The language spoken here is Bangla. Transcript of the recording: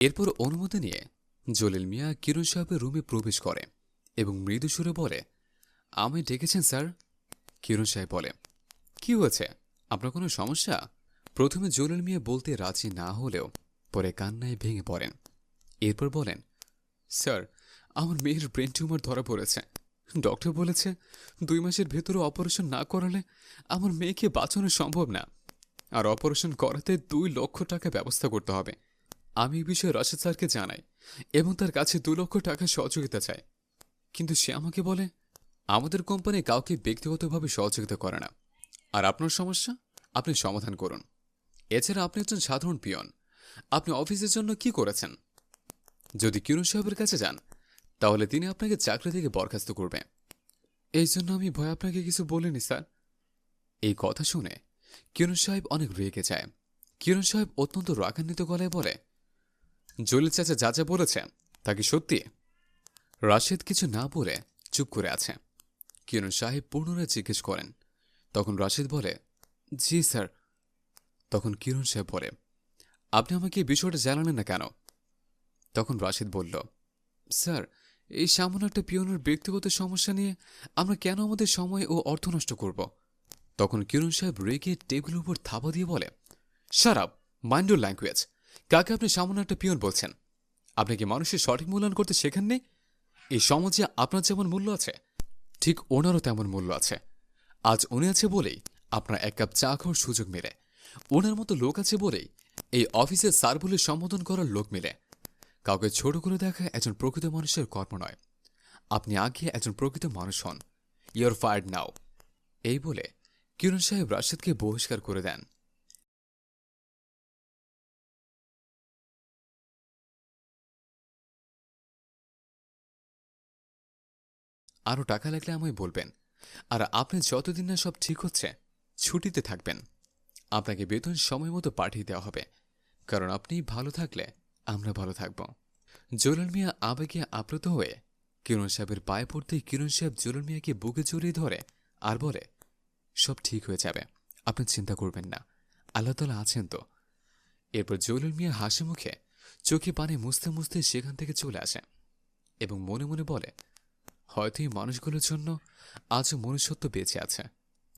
এরপর অনুমতি নিয়ে জলিল মিয়া কিরণ সাহেবের রুমে প্রবেশ করে এবং মৃদু সুরে বলে, আমায় ডেকেছেন স্যার? কিরণ সাহেব বলে, কি হয়েছে, আপনার কোনো সমস্যা? প্রথমে জলিল মিয়া বলতে রাজি না হলেও পরে কান্নায় ভেঙে পড়েন। এরপর বলেন, স্যার, আমার মেয়ের ব্রেন টিউমার ধরা পড়েছে। ডক্টর বলেছে 2 মাসের ভেতরে অপারেশন না করালে আমার মেয়েকে বাঁচানো সম্ভব না, আর অপারেশন করাতে 2 লক্ষ টাকা ব্যবস্থা করতে হবে। আমি এই বিষয়ে রাশেদ স্যারকে জানাই এবং তার কাছে 2 লক্ষ টাকা সহযোগিতা চাই, কিন্তু সে আমাকে বলে আমাদের কোম্পানি কাউকে ব্যক্তিগতভাবে সহযোগিতা করে না, আর আপনার সমস্যা আপনি সমাধান করুন। এছাড়া আপনি একজন সাধারণ পিয়ন, আপনি অফিসের জন্য কি করেছেন? যদি কিরণ সাহেবের কাছে যান তাহলে তিনি আপনাকে চাকরি থেকে বরখাস্ত করবে। এই জন্য আমি ভয় আপনাকে কিছু বলিনি স্যার। এই কথা শুনে কিরণ সাহেব অনেক রেগে যায়। কিরণ সাহেব অত্যন্ত রাগান্বিত গলায় বলে, জলিল চাচা যা যা বলেছে তা কি সত্যি? রাশেদ কিছু না বলে চুপ করে আছে। কিরণ সাহেব পুনরায় জিজ্ঞেস করেন। তখন রাশেদ বলে, জি স্যার। তখন কিরণ সাহেব বলে, আপনি আমাকে এই বিষয়টা জানালেন না কেন? তখন রাশেদ বলল, স্যার, এই সামান্য একটা পিয়নের ব্যক্তিগত সমস্যা নিয়ে আমরা কেন আমাদের সময় ও অর্থ নষ্ট করব? তখন কিরণ সাহেব রেগে টেবিলের উপর থাবা দিয়ে বলে, shut up, mind your language. কাকে আপনি সামান্য একটা পিয়ন বলছেন? আপনি কি মানুষের সঠিক মূল্যায়ন করতে শেখাননি? এই সমাজে আপনার যেমন মূল্য আছে ঠিক ওনারও তেমন মূল্য আছে। আজ উনি আছে বলেই আপনার 1 কাপ চা খাওয়ার সুযোগ মেলে। ওনার মতো লোক আছে বলেই এই অফিসে স্যার বলে সম্বোধন করার লোক মেলে। কাউকে ছোট করে দেখা একজন প্রকৃত মানুষের কর্ম নয়। আপনি আগে একজন প্রকৃত মানুষ হন। ইউর ফায়ার্ড নাও। এই বলে কিরণ সাহেব রাশেদকে বহিষ্কার করে দেন। আরও টাকা লাগলে আমায় বলবেন, আর আপনি যতদিন না সব ঠিক হচ্ছে ছুটিতে থাকবেন। আপনাকে বেতন সময় মতো পাঠিয়ে দেওয়া হবে, কারণ আপনি ভালো থাকলে আমরা ভালো থাকব। জলিল মিয়া আবেগে আপ্লুত হয়ে কিরণ সাহেবের পায়ে পড়তেই কিরণ সাহেব জলিল মিয়াকে বুকে জড়িয়ে ধরে আর বলে, সব ঠিক হয়ে যাবে, আপনি চিন্তা করবেন না, আল্লাহ তাআলা আছেন তো। এরপর জলিল মিয়া হাসি মুখে চোখে পানি মুছতে মুছতে সেখান থেকে চলে আসে এবং মনে মনে বলে, হয়তো এই মানুষগুলোর জন্য আজও মনুষ্যত্ব বেঁচে আছে।